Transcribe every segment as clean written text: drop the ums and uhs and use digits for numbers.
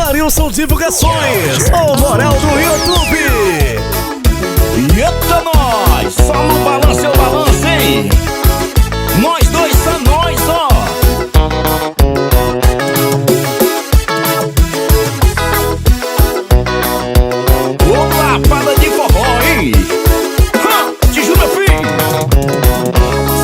Arilson Divulgações, o Moral do YouTube. Eita nós, só no balanço eu balanço, hein? Nós dois são nós, ó. Ô lapada de forró, hein? Te juro, meu filho.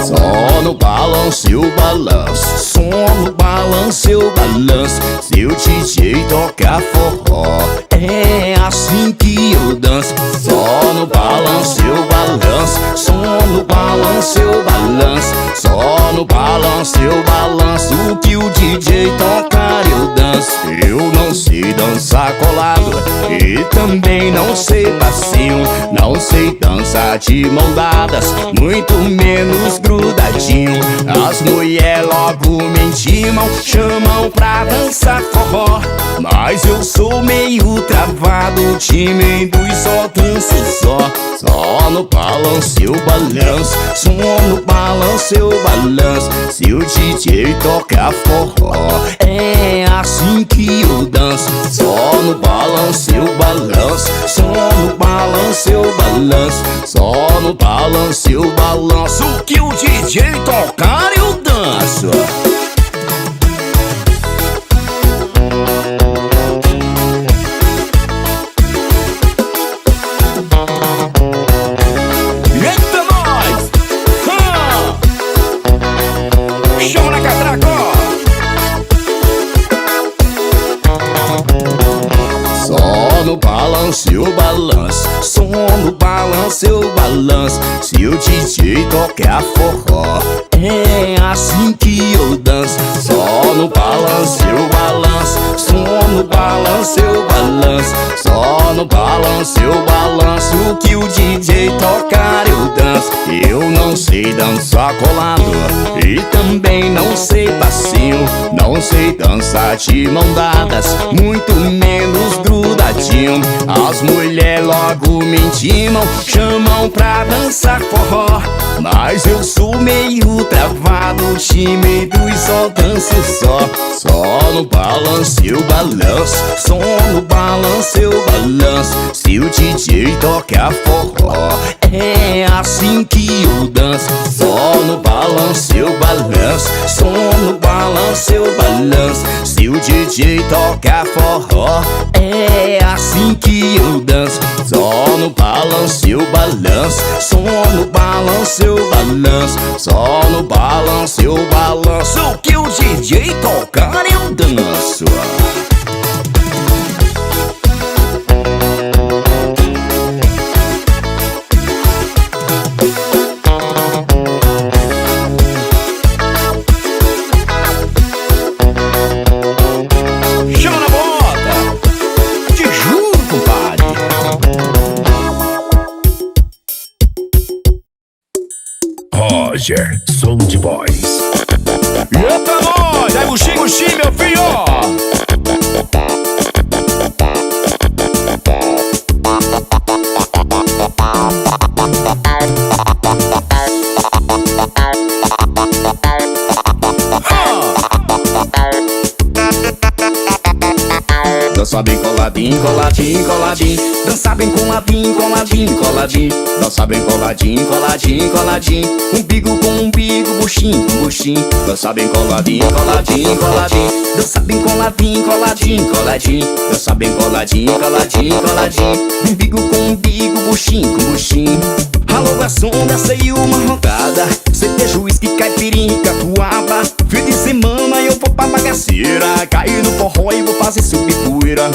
Só no balanço eu balanço, só no balanço eu balanço. Se o DJ tocar forró, é assim que eu danço. Só no balanço eu balanço, só no balanço eu balanço. Só no balanço eu balanço. O que o DJ tocar eu danço. Eu não sei dançar colado e também não sei passinho. Não sei dançar de mão dadas, muito menos grudadinho. As mulheres logo me intimam, chamam pra dançar forró, mas eu sou meio travado, tímido e só danço só. Só no balanço eu balanço, só no balanço eu balanço. Se o DJ tocar forró, é assim que eu danço. Só no balanço eu balanço, só no balanço eu balanço. Só no balanço eu balanço. O que o DJ tocar eu danço. Só no balanço eu balanço, só no balanço eu balanço. Se o DJ tocar forró, é assim que eu danço. Só no balanço eu balanço, só no balanço eu balanço. Só no balanço eu balanço. O que o DJ tocar eu danço. Eu não sei dançar colado e também não sei passinho. Não sei dançar de mão dadas, muito menos grudadinho. As mulheres logo me intimam, chamam pra dançar forró, mas eu sou meio travado, tímido e só danço só. Só no balanço eu balanço, só no balanço eu balanço. Se o DJ tocar forró, é assim que eu danço. Só no balanço eu balanço, só no balanço eu balanço. Se o DJ tocar forró, é assim que eu danço. Só no balanço eu balanço, só no balanço eu balanço. Só no balanço eu balanço. O que o DJ tocar eu danço. Roger, som de voz. Eita nós, é buxi, meu filho. Dança bem coladinho, coladinho, coladinho. Dança bem coladinho, coladinho, coladinho. Dança bem coladinho, coladinho, coladinho. Umbigo com umbigo, buchinho com buchinho. Dança bem coladinho, coladinho, coladinho. Dança bem coladinho, coladinho, coladinho. Dança bem coladinho, coladinho, coladinho. Umbigo com umbigo, buchinho com buchinho. Alô garçom, desce aí uma roncada. Cerveja, uísque, caipirinha, catuaba. Fim de semana eu vou pra bagaceira, cair no forró e vou fazer subir poeira.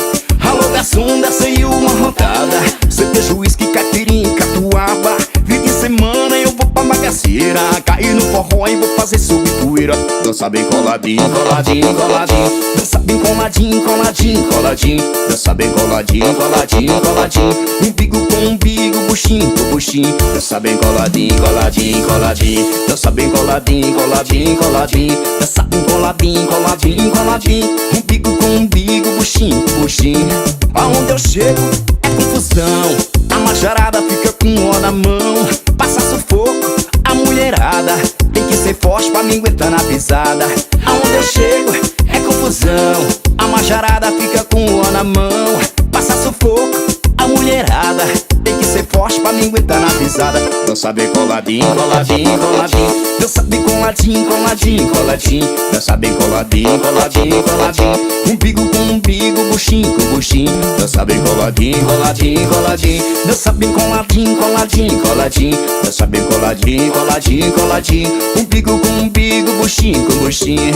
Alô garçom, desce aí uma roncada. Cerveja, uísque, caipirinha, catuaba. Fim de semana eu vou pra bagaceira, cair no forró e vou fazer subir poeira. Dança bem coladinho, coladinho, coladinho. Dança bem coladinho, coladinho, coladinho. Dança bem coladinho, coladinho, coladinho. Umbigo com umbigo, buchinho com buchinho. Dança bem coladinho, coladinho, coladinho. Dança bem coladinho, coladinho, coladinho. Dança bem coladinho, coladinho, coladinho. Umbigo com umbigo, buchinho com buchinho. Aonde eu chego é confusão, a macharada fica com ó na mão. Passa sufoco, a mulherada tem que ser forte pra me aguentar na pisada. Aonde eu chego é confusão, a macharada fica com ó na mão, passa sufoco. A mulherada tem que ser forte pra me aguentar na pisada. Dança bem coladinho, coladinho, coladinho. Dança bem coladinho, coladinho, coladinho. Dança bem coladinho, coladinho, coladinho. Umbigo com umbigo, buchinho com buchinho. Dança bem coladinho, coladinho, coladinho. Dança bem coladinho, coladinho, coladinho. Dança bem coladinho, coladinho, coladinho. Umbigo com umbigo, buchinho com buchinho.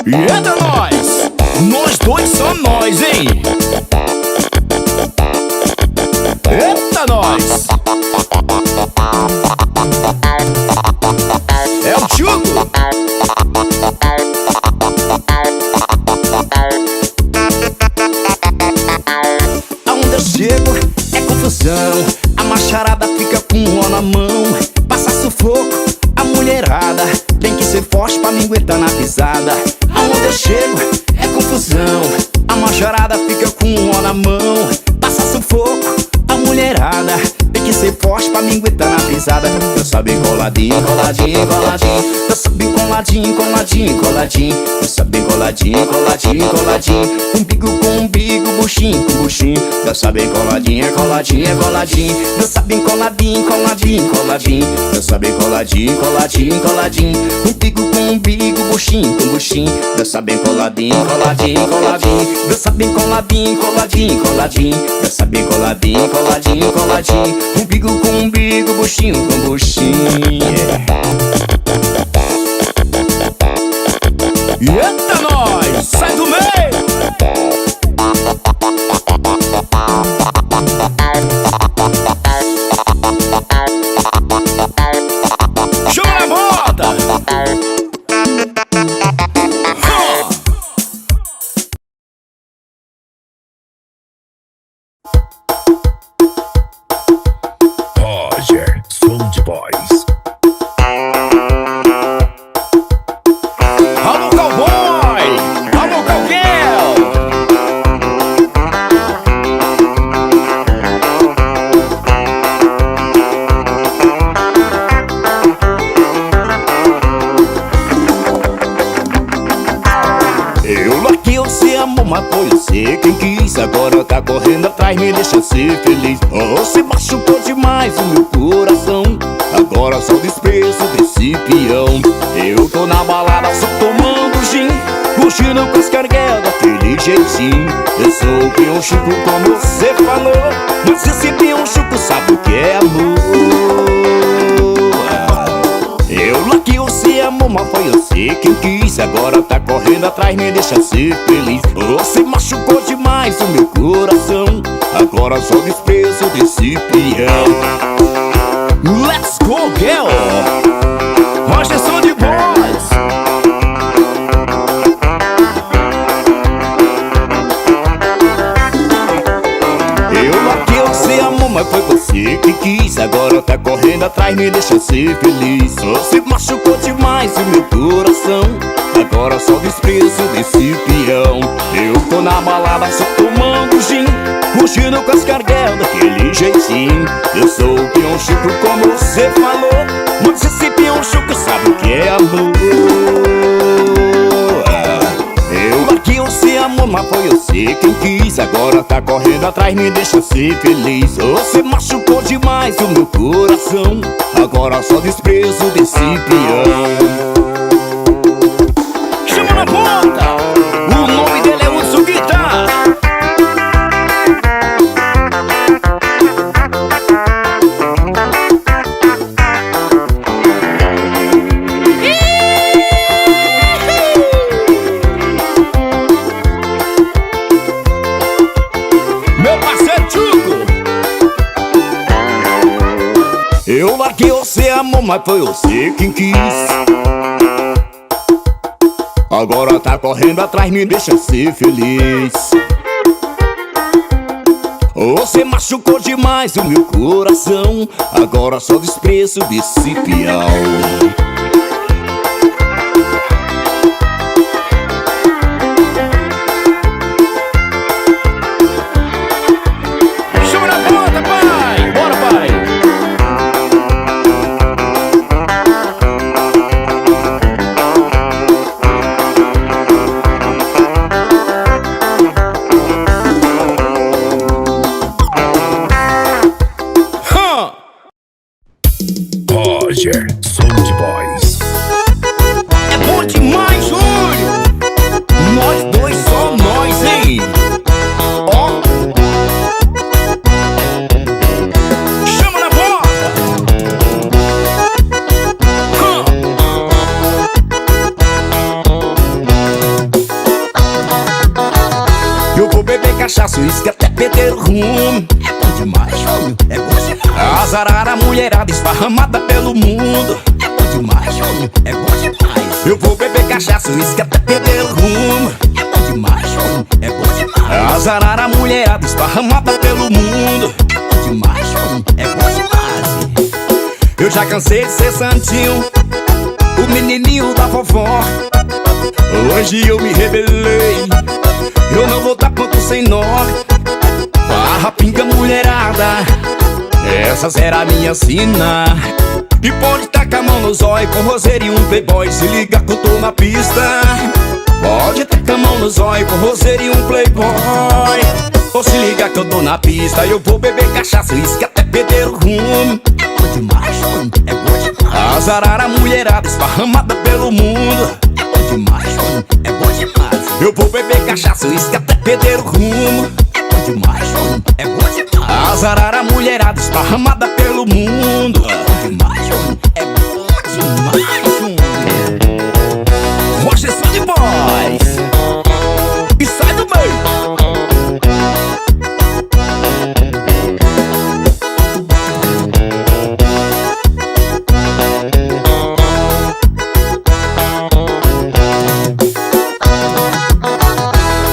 E entra nós! Nós dois só nós, hein? Eita, nós! É o Chuco! Aonde eu chego é confusão. A macharada fica com um ó na mão, passa sufoco. A mulherada tem que ser forte pra me aguentar na pisada. Aonde eu chego é confusão. A macharada fica com um ó na mão, passa sufoco. A mulherada tem que ser forte pra me aguentar na pisada. Dança bem coladinho, coladinho, coladinho. Dança bem coladinho, coladinho, coladinho. Dança bem coladinho, coladinho, coladinho. Umbigo com umbigo, buchinho com buchinho. Dança bem coladinho, coladinho, coladinho. Dança bem coladinho, coladinho, coladinho. Dança bem coladinho, coladinho, coladinho. Umbigo com umbigo, buchinho com buchinho. Dança bem coladinho, coladinho, coladinho. Dança bem coladinho, coladinho, coladinho. Dança bem coladinho, coladinho, coladinho. Umbigo com umbigo, buchinho com buchinho. Eita, nós! Sai do meio! Joga na bota! Roger, Sound Boys. Alô, cowboy! Alô, cowgirl! Eu larguei você, amor, mas foi você quem quis. Agora tá correndo atrás, me deixa ser feliz. Você machucou demais o meu coração. Agora só desprezo desse peão. Eu tô na balada só tomando gin, curtindo com as carguelas daquele jeitinho. Eu sou o peão Chico, como você falou, mas esse peão Chico sabe o que é amor. Eu larguei você, amor, mas foi você quem quis. Agora tá correndo atrás, me deixa ser feliz. Você machucou demais o meu coração. Agora só desprezo desse peão. Let's go, girl! Roger Sound Boys! Eu larguei você, amor, mas foi você que quis. Agora tá correndo atrás, me deixa ser feliz. Você machucou demais o meu coração. Agora só desprezo desse peão. Eu tô na balada só tomando gin, curtindo com as carguelas daquele jeitinho. Eu sou o peão Chico, como você falou, mas esse peão Chico sabe o que é amor. Eu larguei você, amor, mas foi você quem quis. Agora tá correndo atrás, me deixa ser feliz. Você machucou demais o meu coração. Agora só desprezo desse peão. Chama na ponta! O nome dele é Hudson Guitar! Meu parceiro Chuco! Eu larguei você, amor, mas foi você quem quis. Agora tá correndo atrás, me deixa ser feliz. Você machucou demais o meu coração. Agora só desprezo desse peão. Chama na ponta, pai! Bora, pai! Eu vou beber cachaça, uísque até perder o rumo. É bom demais, homem, é bom demais. Azarar a mulherada esparramada pelo mundo. É bom demais, homem, é bom demais. Eu vou beber cachaça, uísque até perder o rumo. É bom demais, homem, é bom demais. Azarar a mulherada esparramada pelo mundo. É bom demais, homem, é bom demais. Eu já cansei de ser santinho, o menininho da vovó. Hoje eu me rebelei, eu não vou dar ponto sem nó. Barra, pinga, mulherada, essa será a minha sina. E pode tacar a mão no zóio com roseiro e um playboy. Se liga que eu tô na pista. Pode tacar a mão no zóio com roseiro e um playboy. Ou se liga que eu tô na pista. Eu vou beber cachaça, uísque até perder o rumo. É bom demais, mano, é bom demais. Azarar a mulherada esparramada pelo mundo. É bom demais, mano, é bom demais. Eu vou beber cachaça, uísque até perder o rumo. É bom demais, mano, é bom demais. Azarar a mulherada esparramada pelo mundo. É bom demais, mano, é bom demais, mano. Rocha Sound Boys e sai do meio.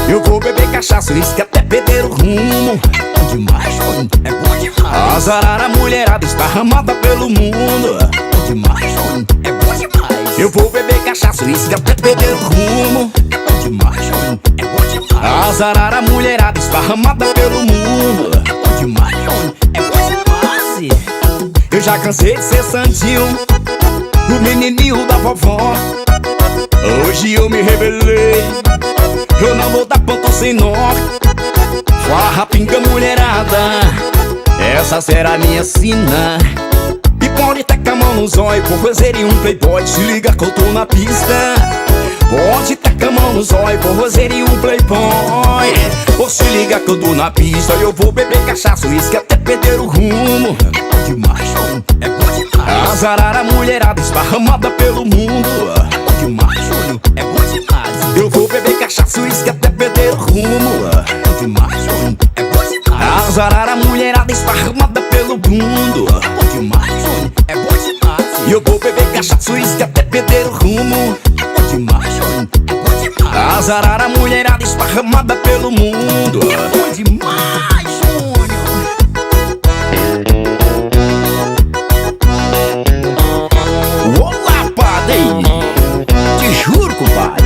Eu vou beber cachaça, uísque até perder o rumo. É bom demais, mano, é bom demais. Azarar a mulherada esparramada pelo mundo. É bom demais, mano, é bom demais. Eu vou beber cachaça, uísque até perder o rumo. É bom demais, mano, é bom demais. Azarar a mulherada esparramada pelo mundo. É bom demais, mano, é bom demais. Eu já cansei de ser santinho, o menininho da vovó. Hoje eu me rebelei, eu não vou dar ponto sem nó. Farra, pinga, mulherada, essa será a minha sina. E pode tacar a mão no zóio com roseiro e um playboy. Se liga que eu tô na pista. Pode tacar a mão no zóio com roseiro e um playboy. Ou se liga que eu tô na pista. Eu vou beber cachaça, uísque até perder o rumo. É bom demais, mano, é bom demais. Azarar a mulherada esparramada pelo mundo. É bom demais, mano, é bom demais. Eu vou beber cachaça, uísque até perder o rumo. É bom demais, mano, é bom demais. Azarar a mulherada esparramada pelo mundo. É bom demais, mano, é bom demais. E eu vou beber cachaça, uísque até perder o rumo. É bom demais, mano, é bom demais. Azarar a mulherada esparramada pelo mundo. É bom demais, Júnior. Olá, padre, te juro, compadre.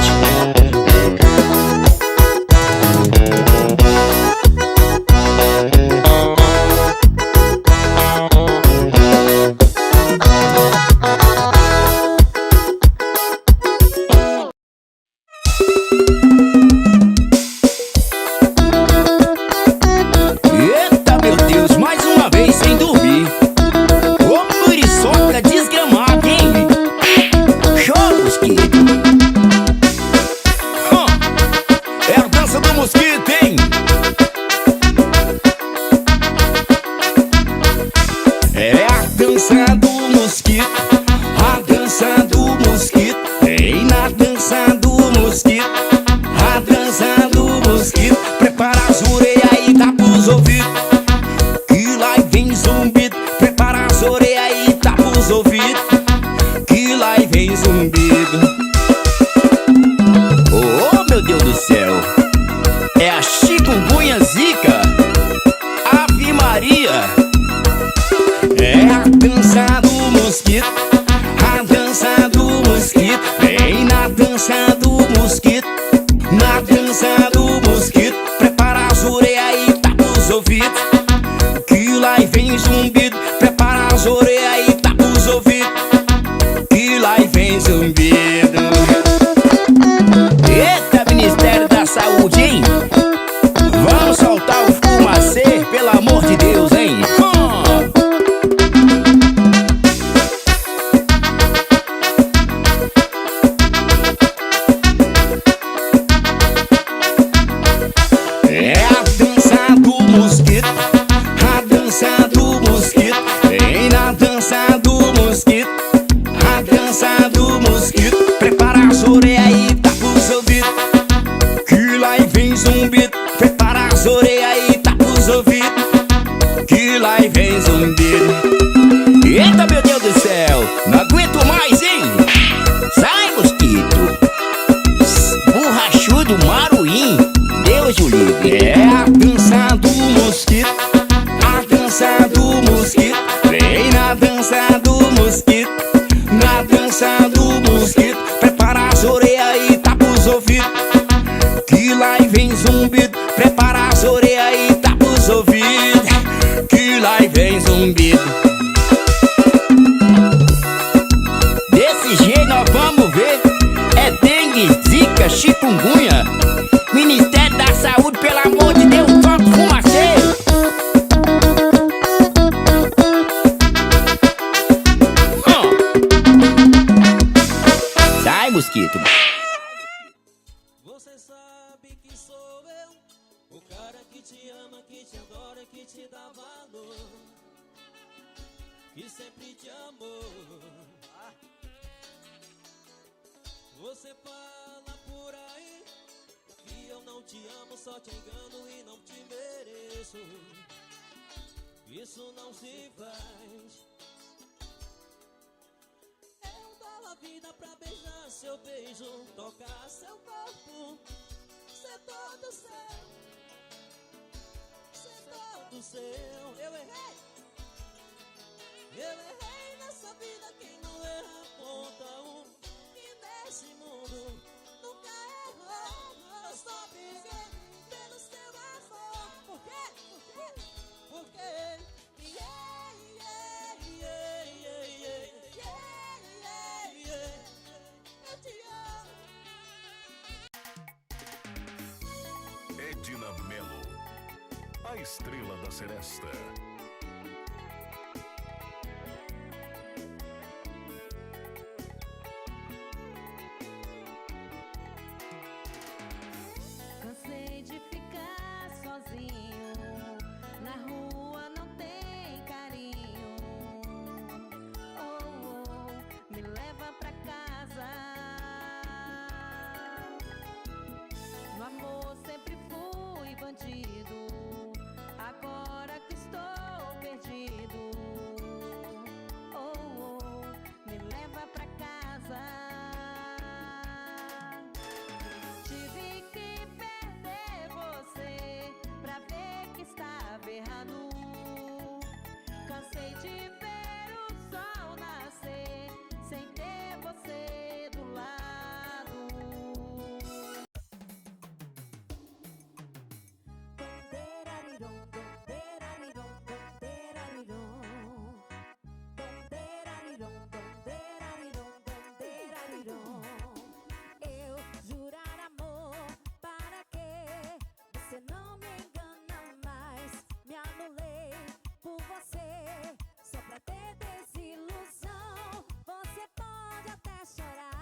Eita, meu Deus, mais uma vez sem dormir. Ô, muriçoca desgramada, hein? Chora, mosquito. É a dança do mosquito, hein? É a dança do mosquito, a dança do mosquito. Ei, na dança do mosquito, a dança do mosquito. Prepara as orelhas e tapa os ouvidos, que lá vem zumbido. Prepara as orelhas e tapa os ouvidos, que lá vem zumbido. Oh, meu Deus do céu, é a chikungunya zika, Ave Maria. É a dança do mosquito, a dança do mosquito. Vem na dança do mosquito, na dança do mosquito. Prepara as orelhas e tapa os ouvidos, que lá vem zumbido. Prepara as orelhas e tapa os ouvidos, que lá vem zumbido. Eita, Ministério da Saúde, hein? Vamos soltar o fumacê, pelo amor de Deus, hein? lá vem zumbido. Eita, meu Deus do céu, não aguento mais, hein? Sai, mosquito. Borrachudo, maruim, Deus o livre. É a dança do mosquito, a dança do mosquito. Vem na dança do mosquito, na dança do mosquito. Prepara as orelhas e tapa os ouvidos, que lá vem zumbido. Prepara as orelhas e tapa os ouvidos, que lá vem zumbido. Desse jeito nós vamos ver. É dengue, zika, chikungunya. Ministério da Saúde, pelo amor de Deus, toca o fumaceiro. Sai, mosquito. Você sabe que sou eu, o cara que te ama, que te adora, que te dá valor, que sempre te amou. Você fala por aí que eu não te amo, só te engano e não te mereço. Isso não se faz. Eu dou a vida pra beijar seu beijo, tocar seu corpo, ser todo seu, ser todo seu. Eu errei nessa vida, quem não erra conta um. E nesse mundo nunca errou. Eu só briguei pelo seu amor. Por quê? Por quê? Eu te amo. Edna Mello, a estrela da Seresta. Cansei de ficar sozinho, na rua não tem carinho. Oh, oh, me leva pra casa. No amor sempre fui bandido, agora que estou perdido. Oh, oh, me leva pra casa. Tive que perder você pra ver que estava errado. Cansei de ver o sol nascer sem ter você do lado. Eu jurar amor, para quê? Você não me engana mais. Me anulei por você, só pra ter desilusão. Você pode até chorar.